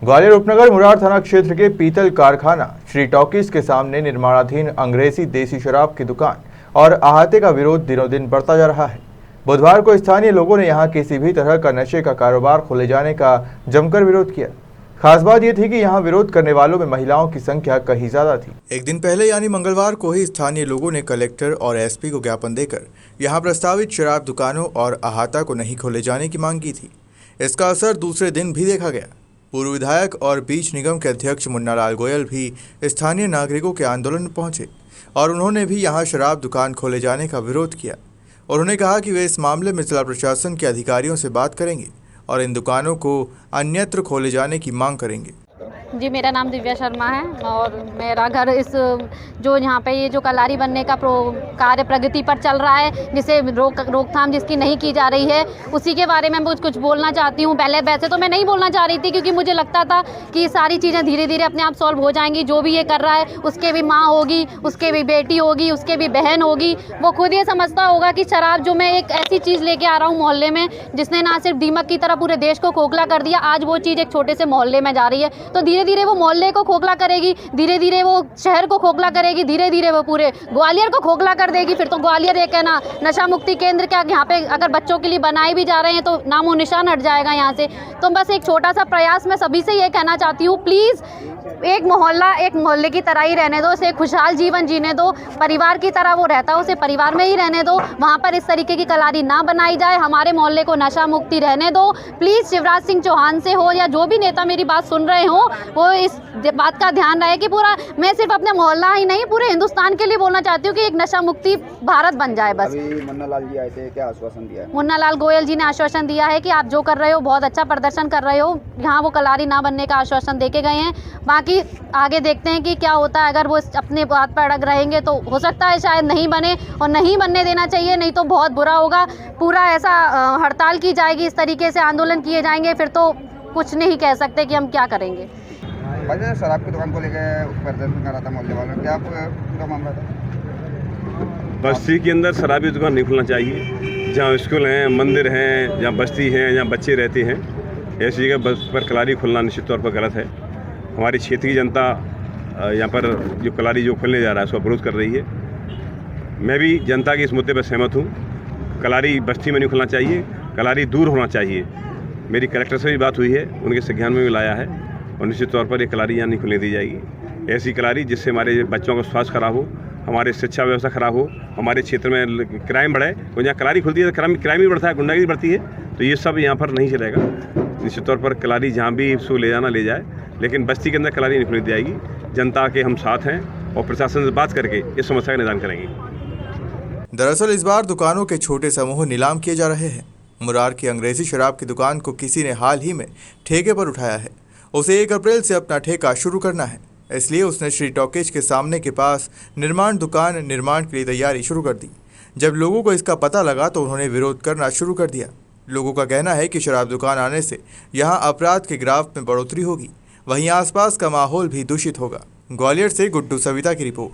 ग्वालियर उपनगर मुरार थाना क्षेत्र के पीतल कारखाना श्री टॉकीज के सामने निर्माणाधीन अंग्रेजी देसी शराब की दुकान और अहाते का विरोध दिनों दिन बढ़ता जा रहा है। बुधवार को स्थानीय लोगों ने यहां किसी भी तरह का नशे का कारोबार खोले जाने का जमकर विरोध किया। खास बात यह थी कि यहां विरोध करने वालों में महिलाओं की संख्या कहीं ज्यादा थी। एक दिन पहले यानी मंगलवार को ही स्थानीय लोगों ने कलेक्टर और एसपी को ज्ञापन देकर यहां प्रस्तावित शराब दुकानों और अहाता को नहीं खोले जाने की मांग की थी। इसका असर दूसरे दिन भी देखा गया। पूर्व विधायक और बीज निगम के अध्यक्ष मुन्नालाल गोयल भी स्थानीय नागरिकों के आंदोलन में पहुंचे और उन्होंने भी यहां शराब दुकान खोले जाने का विरोध किया। उन्होंने कहा कि वे इस मामले में जिला प्रशासन के अधिकारियों से बात करेंगे और इन दुकानों को अन्यत्र खोले जाने की मांग करेंगे। जी, मेरा नाम दिव्या शर्मा है और मेरा घर इस जो यहाँ पे ये जो कलारी बनने का कार्य प्रगति पर चल रहा है, जिसे रोकथाम जिसकी नहीं की जा रही है, उसी के बारे में मैं कुछ बोलना चाहती हूँ। पहले वैसे तो मैं नहीं बोलना चाह रही थी क्योंकि मुझे लगता था कि सारी चीज़ें धीरे धीरे अपने आप सॉल्व हो जाएंगी। जो भी ये कर रहा है उसके भी माँ होगी, उसके भी बेटी होगी, उसके भी बहन होगी। वो खुद ये समझता होगा कि शराब जो मैं एक ऐसी चीज़ लेके आ रहा हूँ मोहल्ले में, जिसने ना सिर्फ दीमक की तरह पूरे देश को खोखला कर दिया, आज वो चीज़ एक छोटे से मोहल्ले में जा रही है। तो धीरे धीरे वो मोहल्ले को खोखला करेगी, धीरे धीरे वो शहर को खोखला करेगी, धीरे धीरे वो पूरे ग्वालियर को खोखला कर देगी। फिर तो ग्वालियर एक है ना नशा मुक्ति केंद्र क्या यहाँ पे अगर बच्चों के लिए बनाए भी जा रहे हैं तो नामो निशान हट जाएगा यहाँ से। तो बस एक छोटा सा प्रयास मैं सभी से ये कहना चाहती हूँ, प्लीज़ एक मोहल्ला एक मोहल्ले की तरह ही रहने दो, उसे खुशहाल जीवन जीने दो, परिवार की तरह वो रहता है उसे परिवार में ही रहने दो। वहाँ पर इस तरीके की कलारी ना बनाई जाए, हमारे मोहल्ले को नशा मुक्ति रहने दो। प्लीज़ शिवराज सिंह चौहान से हो या जो भी नेता मेरी बात सुन रहे हो, वो इस बात का ध्यान रहे कि पूरा मैं सिर्फ अपने मोहल्ला ही नहीं पूरे हिंदुस्तान के लिए बोलना चाहती हूँ कि एक नशा मुक्ति भारत बन जाए। बस अभी मुन्नालाल जी आए थे, क्या आश्वासन दिया है? मुन्नालाल गोयल जी ने आश्वासन दिया है कि आप जो कर रहे हो बहुत अच्छा प्रदर्शन कर रहे हो, यहाँ वो कलारी ना बनने का आश्वासन देके गए हैं। बाकी आगे देखते हैं कि क्या होता है। अगर वो अपने बात पर अड़ग रहेंगे तो हो सकता है शायद नहीं बने, और नहीं बनने देना चाहिए, नहीं तो बहुत बुरा होगा। पूरा ऐसा हड़ताल की जाएगी, इस तरीके से आंदोलन किए जाएंगे, फिर तो कुछ नहीं कह सकते कि हम क्या करेंगे। भाई शराब की दुकान को लेकर प्रदर्शन कर रहा था मोहल्ले वालों, क्या पूरा मामला था? बस्ती के अंदर शराबी दुकान नहीं खुलना चाहिए। जहाँ स्कूल हैं, मंदिर हैं, जहाँ बस्ती हैं, जहाँ बच्चे रहते हैं, ऐसी जगह बस पर कलारी खुलना निश्चित तौर पर गलत है। हमारी क्षेत्र की जनता यहाँ पर जो कलारी जो खुलने जा रहा है उसका विरोध कर रही है। मैं भी जनता के इस मुद्दे पर सहमत हूँ। कलारी बस्ती में नहीं खुलना चाहिए, कलारी दूर होना चाहिए। मेरी कलेक्टर से भी बात हुई है, उनके संज्ञान में भी लाया है और निश्चित तौर पर ये कलारी यहाँ नहीं खुलने दी जाएगी। ऐसी कलारी जिससे हमारे बच्चों का स्वास्थ्य खराब हो, हमारी शिक्षा व्यवस्था खराब हो, हमारे क्षेत्र में क्राइम बढ़े। तो जहाँ कलारी खुलती है तो क्राइम भी बढ़ता है, गुंडागिरी बढ़ती है, तो ये सब यहाँ पर नहीं चलेगा। निश्चित तौर पर कलारी जहाँ भी इसको ले जाना ले जाए, लेकिन बस्ती के अंदर कलारी नहीं खुलने दी जाएगी। जनता के हम साथ हैं और प्रशासन से बात करके इस समस्या का निदान करेंगे। दरअसल इस बार दुकानों के छोटे समूह नीलाम किए जा रहे हैं। मुरार की अंग्रेजी शराब की दुकान को किसी ने हाल ही में ठेके पर उठाया है। उसे 1 अप्रैल से अपना ठेका शुरू करना है, इसलिए उसने श्री टॉकीज के सामने के पास दुकान निर्माण के लिए तैयारी शुरू कर दी। जब लोगों को इसका पता लगा तो उन्होंने विरोध करना शुरू कर दिया। लोगों का कहना है कि शराब दुकान आने से यहाँ अपराध के ग्राफ में बढ़ोतरी होगी, वहीं आसपास का माहौल भी दूषित होगा। ग्वालियर से गुड्डू सविता की रिपोर्ट।